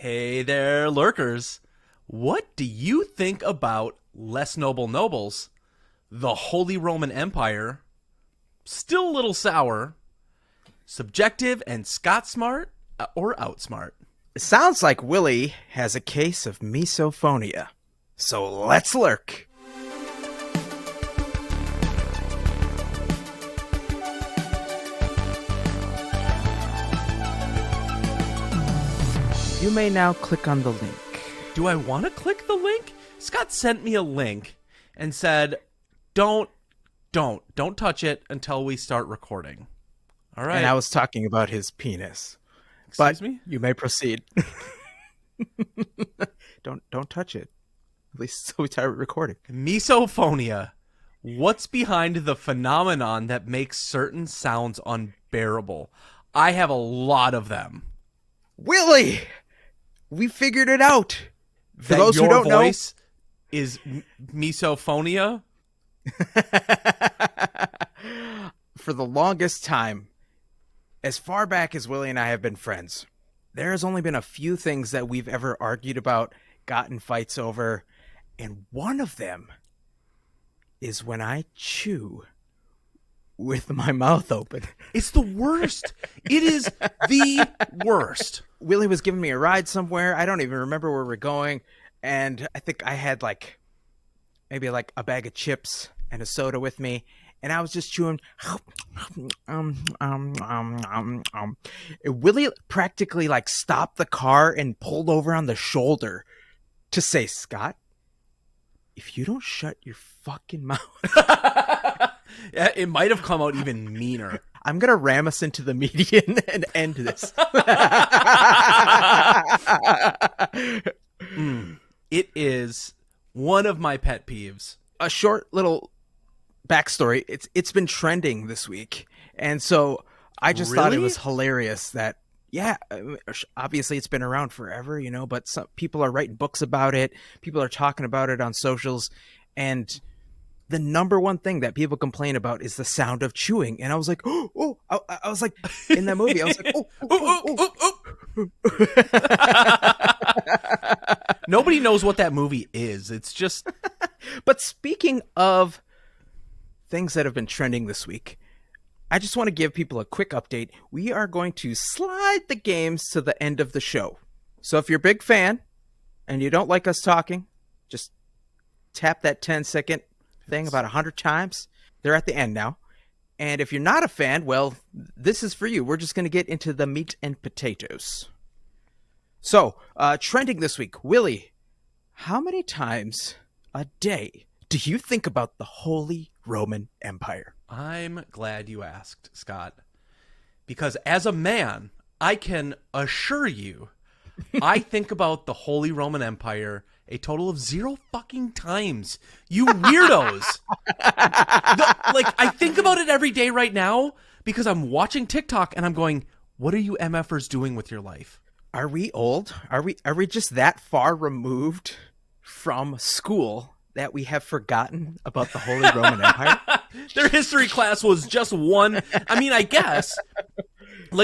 Hey there, Lurkers. What do you think about less noble nobles, the Holy Roman Empire, still a little sour, subjective and Scott-smart, or Outsmart? It sounds like Willy has a case of misophonia. So let's lurk. You may now click on the link. Do I want to click the link? Scott sent me a link and said, don't touch it until we start recording. All right. And I was talking about his penis. Excuse me? You may proceed. Don't touch it. At least until we start recording. Misophonia. What's behind the phenomenon that makes certain sounds unbearable? I have a lot of them. Willy! We figured it out. For That those your who don't voice is misophonia? For the longest time, as far back as Willy and I have been friends, there has only been a few things that we've ever argued about, gotten fights over, and one of them is when I chew with my mouth open. It's the worst. It is the worst. Willy was giving me a ride somewhere. I don't even remember where we're going. And I think I had maybe a bag of chips and a soda with me. And I was just chewing. Willy practically stopped the car and pulled over on the shoulder to say, "Scott, if you don't shut your fucking mouth." Yeah, it might have come out even meaner. I'm going to ram us into the median and end this. It is one of my pet peeves. A short little backstory. It's been trending this week. And so I just thought it Really? was hilarious that, yeah, obviously it's been around forever, but some people are writing books about it. People are talking about it on socials. And the number one thing that people complain about is the sound of chewing. And I was like, I was like, in that movie, I was like, Nobody knows what that movie is. It's just... But speaking of things that have been trending this week, I just want to give people a quick update. We are going to slide the games to the end of the show. So if you're a big fan and you don't like us talking, just tap that 10-second thing about 100 times. They're at the end now. And if you're not a fan, well, this is for you. We're just going to get into the meat and potatoes. So, trending this week, Willy, how many times a day do you think about the Holy Roman Empire? I'm glad you asked, Scott. Because as a man, I can assure you, I think about the Holy Roman Empire a total of 0 fucking times. You weirdos. I think about it every day right now because I'm watching TikTok and I'm going, what are you MFers doing with your life? Are we old? Are we just that far removed from school that we have forgotten about the Holy Roman Empire? Their history class was just one. I mean, I guess.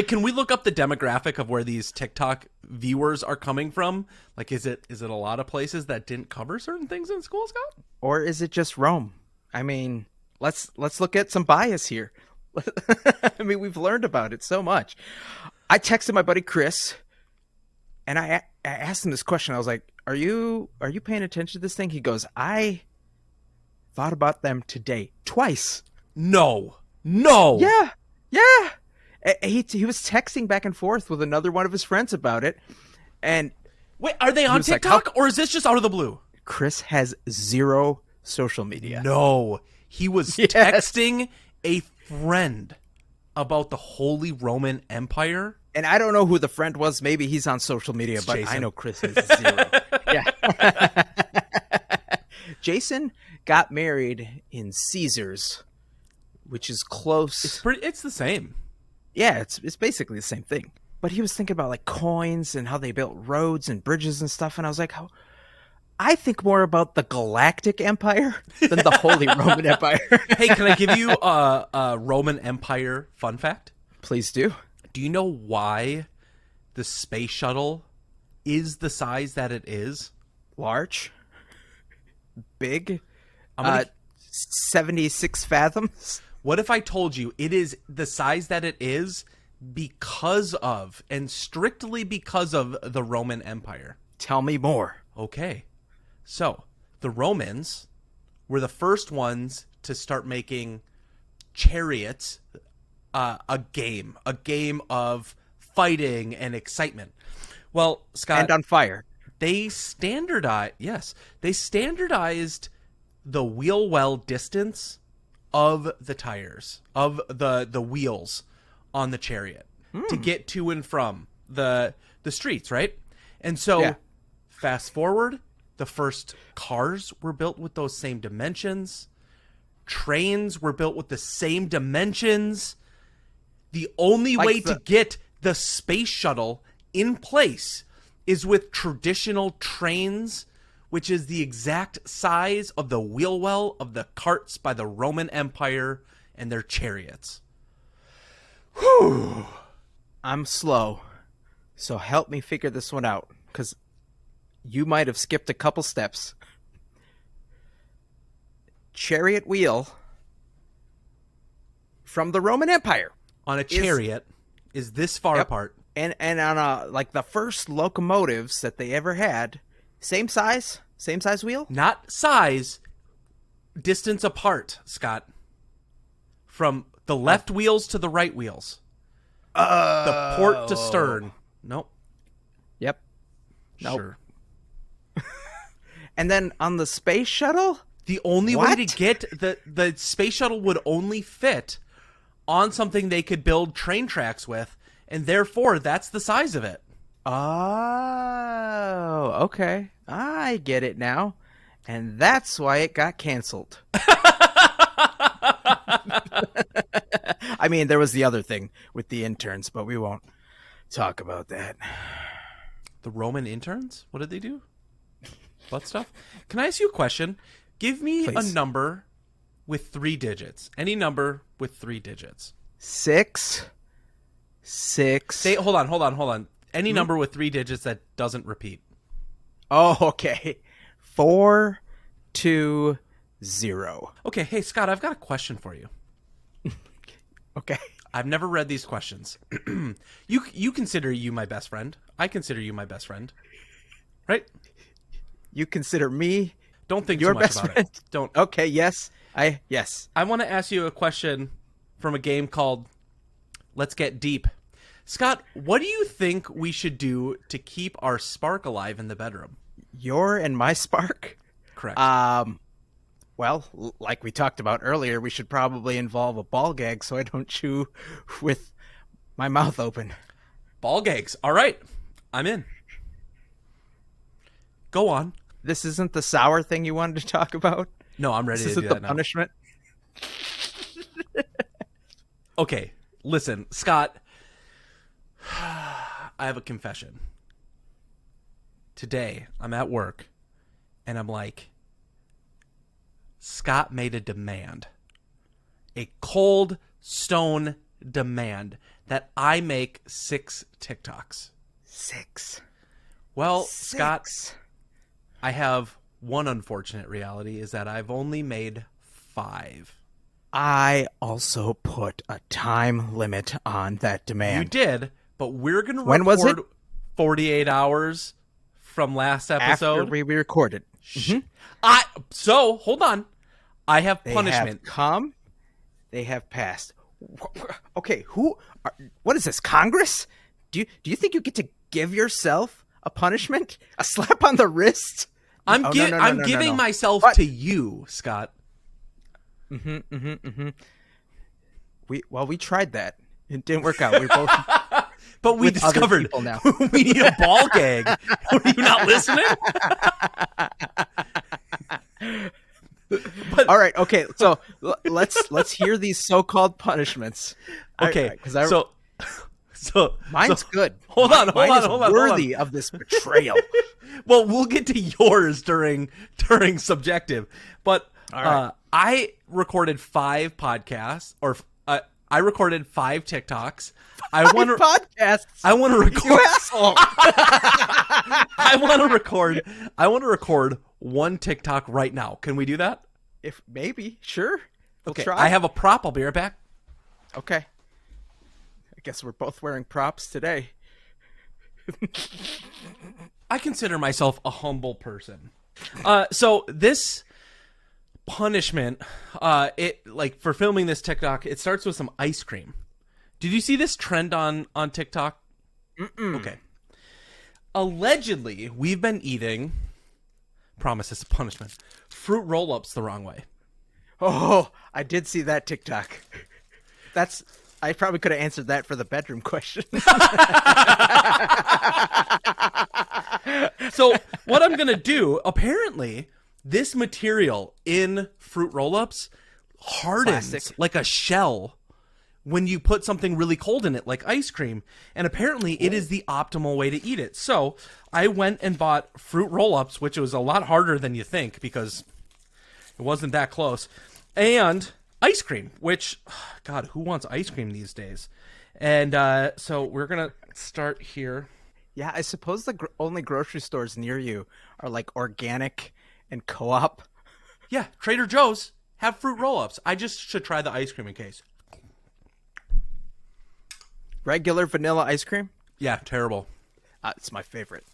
Can we look up the demographic of where these TikTok viewers are coming from? Is it a lot of places that didn't cover certain things in school, Scott? Or is it just Rome? I mean, let's look at some bias here. I mean, we've learned about it so much. I texted my buddy Chris, and I asked him this question. I was like, "Are you paying attention to this thing?" He goes, "I thought about them today twice." No. Yeah. He was texting back and forth with another one of his friends about it. And wait, are they on TikTok or is this just out of the blue? Chris has 0 social media. No, he was texting a friend about the Holy Roman Empire. And I don't know who the friend was. Maybe he's on social media, but Jason. I know Chris has 0. Yeah. Jason got married in Caesars, which is close. It's the same. Yeah, it's basically the same thing. But he was thinking about coins and how they built roads and bridges and stuff. And I was like, I think more about the Galactic Empire than the Holy Roman Empire. Hey, can I give you a Roman Empire fun fact? Please do. Do you know why the space shuttle is the size that it is? Large, big, I'm gonna, 76 fathoms. what if I told you it is the size that it is because of, and strictly because of, the Roman Empire? Tell me more. Okay. So, the Romans were the first ones to start making chariots a game of fighting and excitement. Well, Scott, And on fire. they standardized the wheel well distance of the tires, of the wheels on the chariot to get to and from the streets, right? And so Yeah. fast forward, the first cars were built with those same dimensions. Trains were built with the same dimensions. The only Like way to get the space shuttle in place is with traditional trains, which is the exact size of the wheel well of the carts by the Roman Empire and their chariots. Whew. I'm slow, so help me figure this one out, because you might have skipped a couple steps. Chariot wheel from the Roman Empire. On a chariot is this far Yep. apart. And on like the first locomotives that they ever had, same size wheel? Not size, distance apart, Scott. From the left wheels to the right wheels. The port to stern. Nope. Yep. Nope. Sure. And then on the space shuttle? The only way to What? get the space shuttle would only fit on something they could build train tracks with, and therefore that's the size of it. Oh, okay. I get it now. And that's why it got canceled. I mean, there was the other thing with the interns, but we won't talk about that. The Roman interns? What did they do? Butt stuff? Can I ask you a question? Give me Please. a number with 3 digits. Any number with 3 digits. 6. Hold on. Any number with 3 digits that doesn't repeat. Oh, okay. 420. Okay, hey Scott, I've got a question for you. Okay. I've never read these questions. You consider you my best friend. I consider you my best friend. Right? You consider me Don't think your too much best about friend? it. Don't. Okay, yes. Yes. I want to ask you a question from a game called Let's Get Deep. Scott, what do you think we should do to keep our spark alive in the bedroom? Your and my spark? Correct. Well, like we talked about earlier, we should probably involve a ball gag so I don't chew with my mouth open. Ball gags. All right. I'm in. Go on. This isn't the sour thing you wanted to talk about? No, I'm ready This to isn't do the that now. punishment? Okay, listen, Scott. I have a confession. Today, I'm at work, and I'm like, Scott made a demand. A cold stone demand that I make 6 TikToks. 6. Well, 6. Scott, I have one unfortunate reality is that I've only made 5. I also put a time limit on that You demand. did, but we're going to When was it? 48 hours from last episode. After we recorded. So, hold on. I have They punishment. have come. They have passed. Okay, what is this, Congress? Do you think you get to give yourself a punishment? A slap on the wrist? I'm Oh, giving no. myself What? to you, Scott. We tried that. It didn't work out. We both But we with other discovered people now. we need a ball gag. Were you not listening? All right, okay. So let's hear these so-called punishments. Okay, so Mine's good. Hold on. Worthy of this betrayal. Well, we'll get to yours during subjective, but All right. I recorded 5 podcasts, or I recorded 5 TikToks. I want to podcasts. I want to record. You asshole. I want to record 1 TikTok right now. Can we do that? If maybe, sure. We'll Okay. try. I have a prop. I'll be right back. Okay. I guess we're both wearing props today. I consider myself a humble person. So this punishment, for filming this TikTok, it starts with some ice cream. Did you see this trend on TikTok? Mm-mm. Okay. Allegedly, we've been eating, promise it's a punishment, fruit roll-ups the wrong way. Oh, I did see that TikTok. I probably could have answered that for the bedroom question. So what I'm going to do, apparently, this material in fruit roll-ups hardens Plastic. like a shell when you put something really cold in it, like ice cream. And apparently it is the optimal way to eat it. So I went and bought fruit roll-ups, which was a lot harder than you think because it wasn't that close. And ice cream, which, God, who wants ice cream these days? And so we're going to start here. Yeah, I suppose the only grocery stores near you are like organic and co-op. Yeah, Trader Joe's have fruit roll-ups. I just should try the ice cream in case. Regular vanilla ice cream? Yeah, terrible. It's my favorite.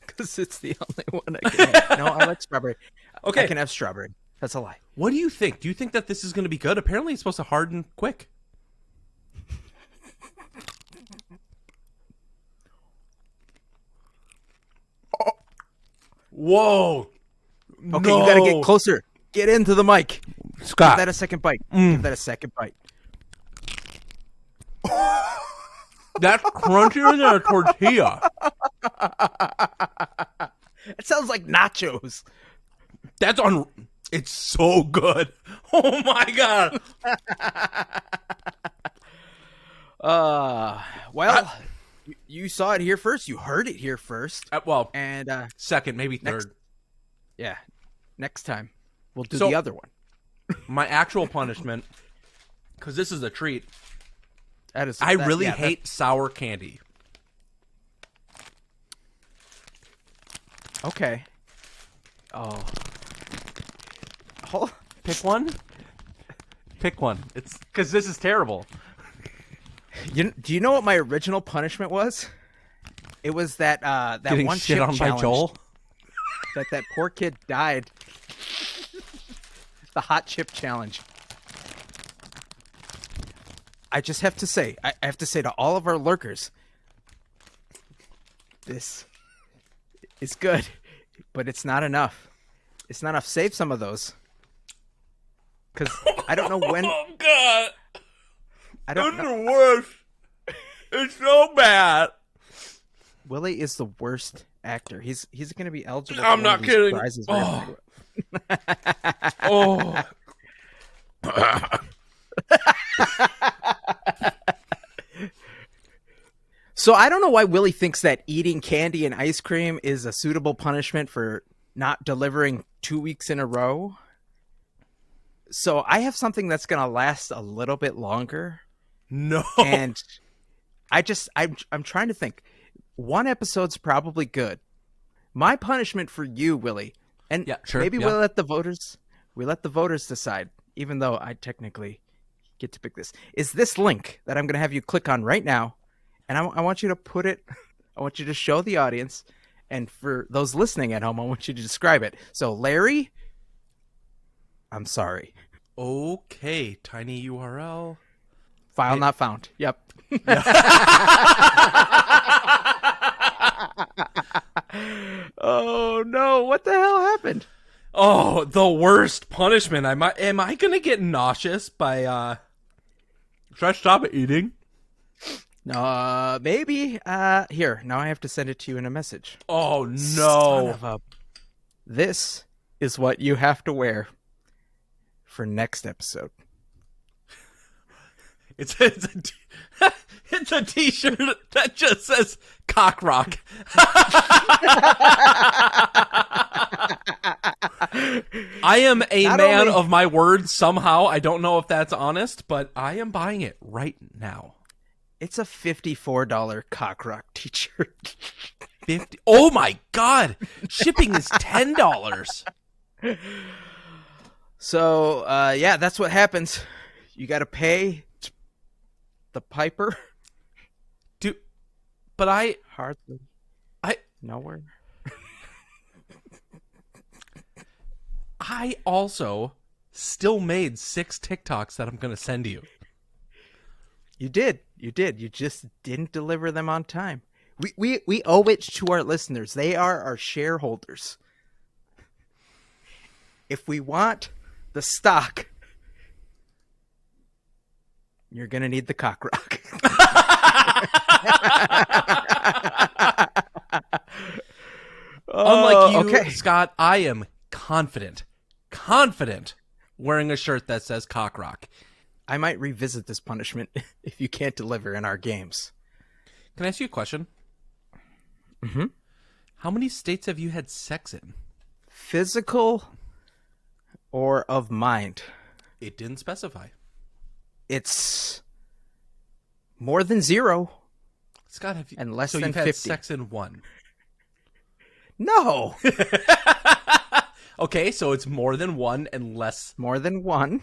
Because it's the only one I can have. No, I like strawberry. Okay. I can have strawberry. That's a lie. What do you think? Do you think that this is going to be good? Apparently it's supposed to harden quick. Whoa. Okay, you gotta get closer. Get into the mic. Scott. Give that a second bite. Give that a second bite. That's crunchier than a tortilla. It sounds like nachos. That's on. It's so good. Oh my God. Well, you saw it here first. You heard it here first. Well, And second, maybe third. yeah, next time we'll do So- the other one. My actual punishment, because this is a treat. That is. I really hate sour candy. Okay. Oh. Hold. Pick one. Pick one. It's because this is terrible. Do you know what my original punishment was? It was that Getting one shit chip on challenge by Joel. that poor kid died. The hot chip challenge. I just have to say, I have to say to all of our lurkers, this is good, but it's not enough. It's not enough. Save some of those. Because I don't know when. Oh God! I don't know. the worst. It's so bad. Willy is the worst actor. He's going to be eligible. I'm for not one of these kidding. prizes Oh. Oh. So I don't know why Willy thinks that eating candy and ice cream is a suitable punishment for not delivering 2 weeks in a row. So I have something that's going to last a little bit longer. No. And I'm trying to think. One episode's probably good. My punishment for you, Willy, and Yeah, sure, maybe yeah. we let the voters decide, even though I technically get to pick this, is this link that I'm going to have you click on right now. And I want you to put it, I want you to show the audience. And for those listening at home, I want you to describe it. So, Larry, I'm sorry. Okay, tiny URL. File not found. Yep. Oh, no. What the hell happened? Oh, the worst punishment. Am I gonna get nauseous by should I stop eating? Maybe. Here, now I have to send it to you in a message. Oh Son no. of a... This is what you have to wear for next episode. It's a t-shirt that just says cock rock. I am a Not man only- of my word somehow. I don't know if that's honest, but I am buying it right now. It's a $54 Cockrock t-shirt. 50. Oh my God. Shipping is $10. So, yeah, that's what happens. You got to pay the piper. Dude, but I Hardly. Nowhere. I also still made 6 TikToks that I'm going to send you. You did. You just didn't deliver them on time. We owe it to our listeners. They are our shareholders. If we want the stock, you're going to need the Cockrock. Unlike you, okay. Scott, I am confident wearing a shirt that says Cockrock. I might revisit this punishment if you can't deliver in our games. Can I ask you a question? Mm-hmm. How many states have you had sex in? Physical or of mind? It didn't specify. It's more than 0. Scott, have you, And less so than you've had 50. sex in 1. No. Okay, so it's more than 1 and less More than 1.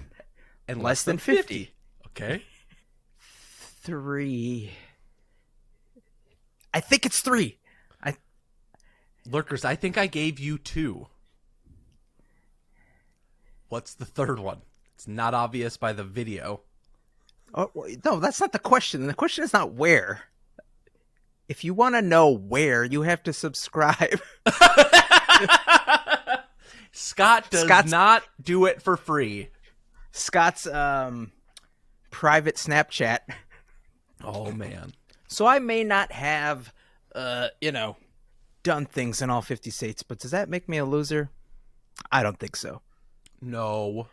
and less than 50. Okay. 3. I think it's 3. Lurkers, I think I gave you 2. What's the third one? It's not obvious by the video. Oh, no, that's not the question. The question is not where. If you want to know where, you have to subscribe. Scott does not do it for free. Scott's private Snapchat. Oh, man. So I may not have, done things in all 50 states, but does that make me a loser? I don't think so. No.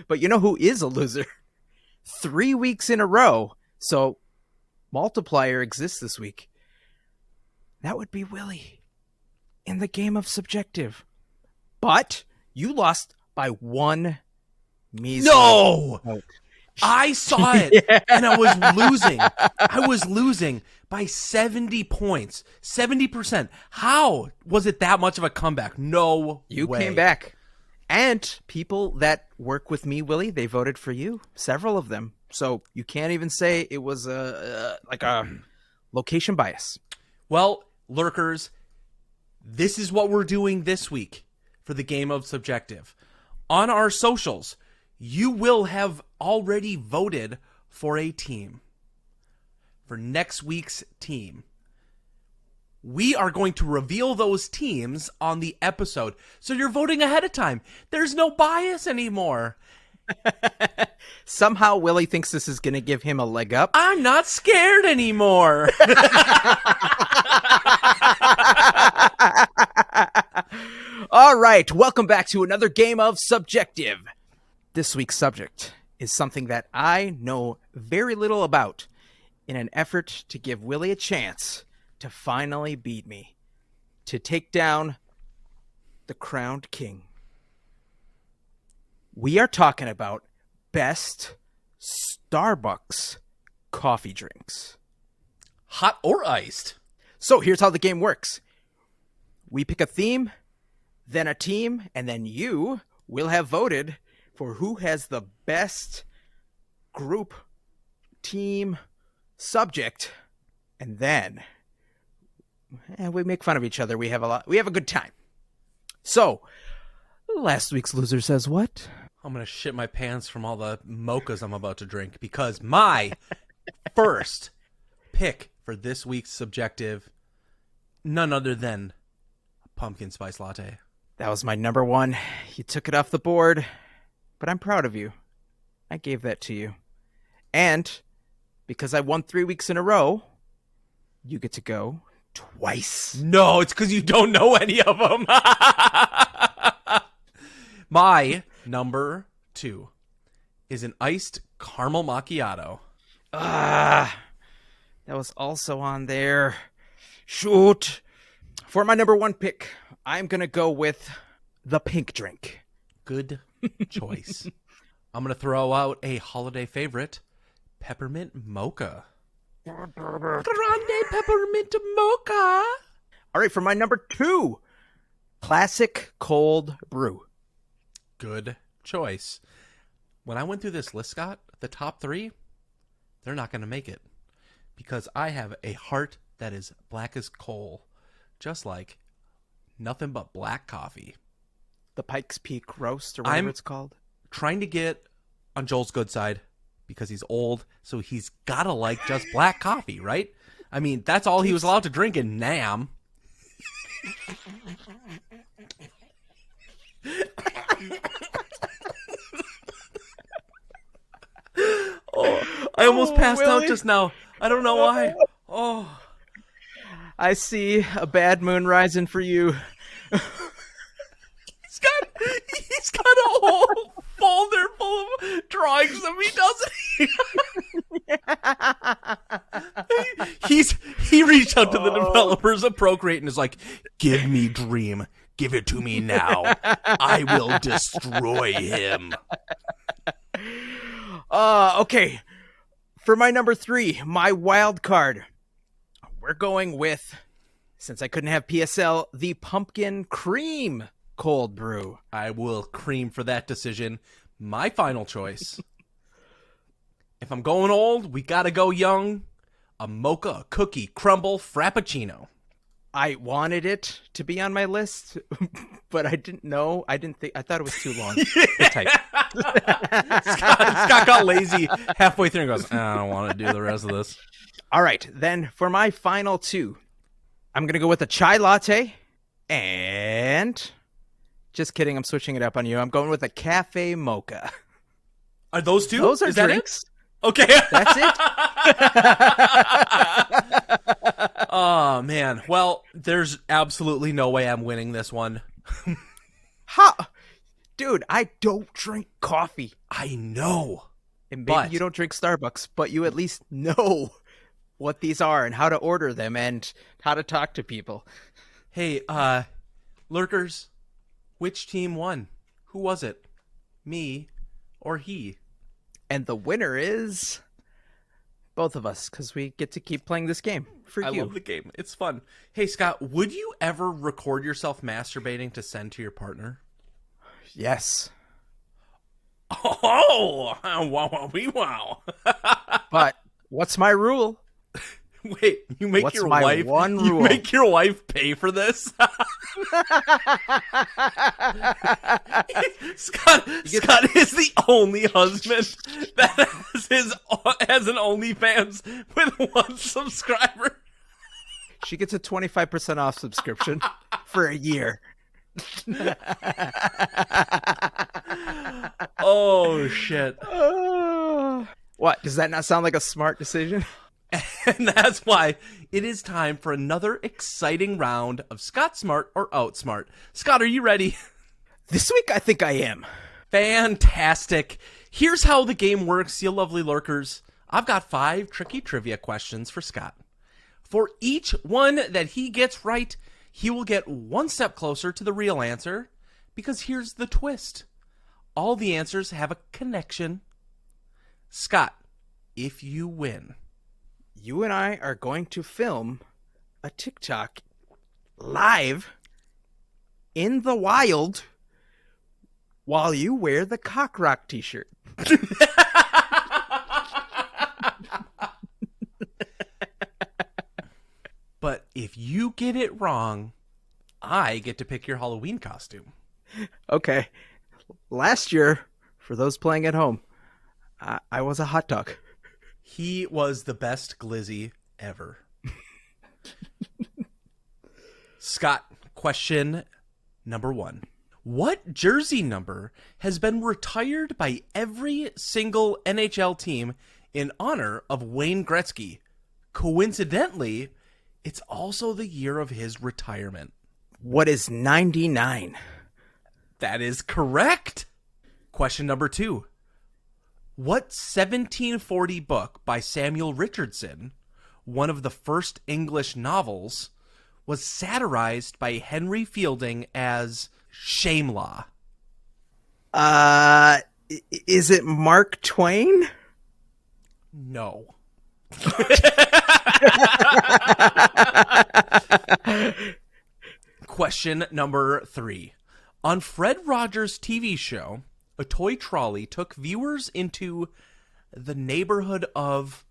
But you know who is a loser? 3 weeks in a row. So multiplier exists this week. That would be Willy in the game of subjective. But you lost by 1 measly No! vote. I saw it, and I was losing. I was losing by 70 points. 70%. How was it that much of a comeback? No You way. came back. And people that work with me, Willy, they voted for you. Several of them. So you can't even say it was like a location bias. Well, Lurkers, this is what we're doing this week for the game of subjective. On our socials, you will have already voted for a team. For next week's team. We are going to reveal those teams on the episode. So you're voting ahead of time. There's no bias anymore. Somehow Willy thinks this is going to give him a leg up. I'm not scared anymore. All right, welcome back to another game of Subjective. This week's subject is something that I know very little about in an effort to give Willy a chance to finally beat me, to take down the crowned king. We are talking about best Starbucks coffee drinks. Hot or iced? So here's how the game works. We pick a theme, then a team, and then you will have voted for who has the best group, team, subject, and then we make fun of each other. We have a good time. So, last week's loser says what? I'm going to shit my pants from all the mochas I'm about to drink because my first pick for this week's subjective, none other than a pumpkin spice latte. That was my number 1. You took it off the board, but I'm proud of you. I gave that to you. And because I won 3 weeks in a row, you get to go twice. No, it's because you don't know any of them. My number 2 is an iced caramel macchiato. That was also on there. Shoot. For my number one pick, I'm going to go with the pink drink. Good choice. I'm going to throw out a holiday favorite, peppermint mocha. Grande peppermint mocha. All right, for my number two, classic cold brew. Good choice. When I went through this list, Scott, the top three, they're not going to make it because I have a heart that is black as coal, just like nothing but black coffee. The Pikes Peak roast or whatever it's called. Trying to get on Joel's good side because he's old, so he's got to like just black coffee, right? I mean, that's all he was allowed to drink in Nam. I almost passed out just now. I don't know why. Oh, I see a bad moon rising for you. He's got a whole folder full of drawings of me, doesn't he? He reached out to the developers of Procreate and is like, "Give me Dream. Give it to me now. I will destroy him." Okay. For my number three, my wild card, we're going with, since I couldn't have PSL, the pumpkin cream cold brew. I will cream for that decision. My final choice. If I'm going old, we gotta go young. A mocha, cookie, crumble, frappuccino. I wanted it to be on my list, but I didn't know. I thought it was too long to type. Scott got lazy halfway through and goes, I don't want to do the rest of this. All right, then for my final two, I'm going to go with a chai latte and... Just kidding, I'm switching it up on you. I'm going with a cafe mocha. Are those two? Those are Is that drinks. It? Okay. That's it. Oh, man. Well, there's absolutely no way I'm winning this one. How? Dude, I don't drink coffee. I know. And maybe you don't drink Starbucks, but you at least know what these are and how to order them and how to talk to people. Hey, Lurkers, which team won? Who was it? Me or he? And the winner is both of us, because we get to keep playing this game for you. I love the game. It's fun. Hey, Scott, would you ever record yourself masturbating to send to your partner? Yes. Oh, wow. But what's my rule? Wait, you make What's your my wife one you rule? make your wife pay for this? Scott is the only husband that has an OnlyFans with one subscriber. She gets a 25% off subscription for a year. Oh, shit. What? Does that not sound like a smart decision? And that's why it is time for another exciting round of Scott Smart or Outsmart. Scott, are you ready? This week, I think I am. Fantastic. Here's how the game works, you lovely lurkers. I've got 5 tricky trivia questions for Scott. For each one that he gets right, he will get one step closer to the real answer, because here's the twist. All the answers have a connection. Scott, if you win, you and I are going to film a TikTok live in the wild while you wear the Cock Rock t-shirt. But if you get it wrong, I get to pick your Halloween costume. Okay. Last year, for those playing at home, I was a hot dog. He was the best glizzy ever. Scott, question number 1. What jersey number has been retired by every single NHL team in honor of Wayne Gretzky? Coincidentally, it's also the year of his retirement. What is 99? That is correct. Question number 2. What 1740 book by Samuel Richardson, one of the first English novels, was satirized by Henry Fielding as Shamelaw? Is it Mark Twain? No. Question number 3. On Fred Rogers' TV show, a toy trolley took viewers into the neighborhood of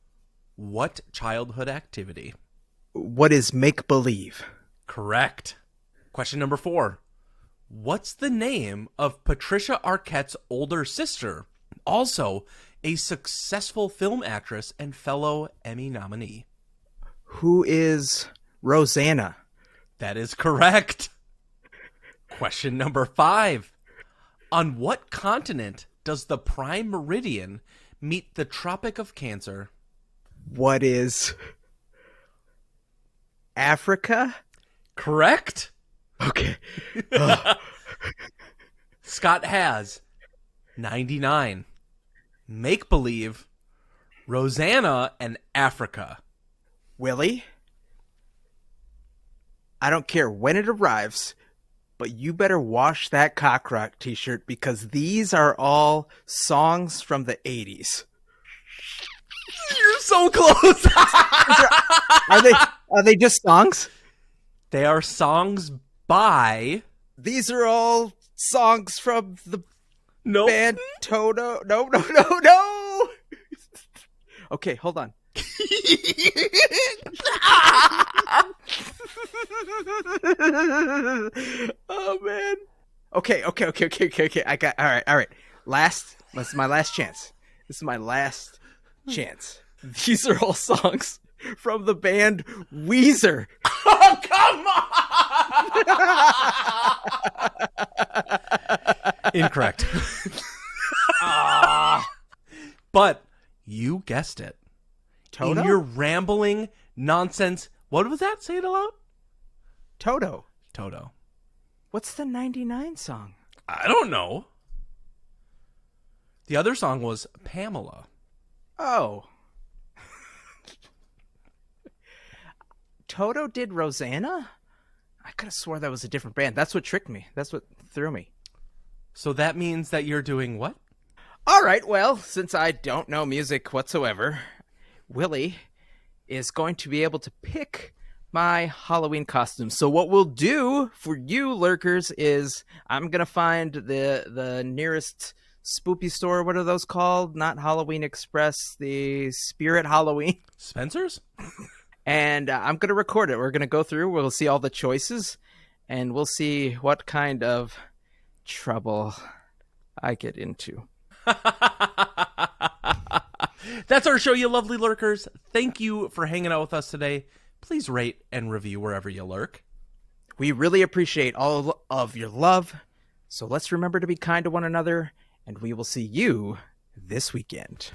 what childhood activity? What is make-believe? Correct. Question number 4. What's the name of Patricia Arquette's older sister, also a successful film actress and fellow Emmy nominee? Who is Rosanna? That is correct. Question number 5. On what continent does the prime meridian meet the Tropic of Cancer? What is Africa? Correct. Okay. Scott has 99. Make believe, Rosanna, and Africa. Willy, I don't care when it arrives, but you better wash that cock rock t-shirt because these are all songs from the 80s. You're so close. Are they just songs? They are songs by... These are all songs from the Nope. band Toto. No. Okay, hold on. Oh man. Okay. I got all right. This is my last chance. These are all songs from the band Weezer. Oh, come on! Incorrect. But you guessed it. Toto? In your rambling nonsense. What was that? Say it aloud. Toto. What's the 99 song? I don't know. The other song was Pamela. Oh. Toto did Rosanna? I could have swore that was a different band. That's what tricked me. That's what threw me. So that means that you're doing what? All right, well, since I don't know music whatsoever, Willy is going to be able to pick my Halloween costume. So what we'll do for you lurkers is I'm going to find the nearest spoopy store. What are those called? Not Halloween Express, the Spirit Halloween. Spencer's? And I'm going to record it. We're going to go through. We'll see all the choices, and we'll see what kind of trouble I get into. That's our show, you lovely lurkers. Thank you for hanging out with us today. Please rate and review wherever you lurk. We really appreciate all of your love. So let's remember to be kind to one another, and we will see you this weekend.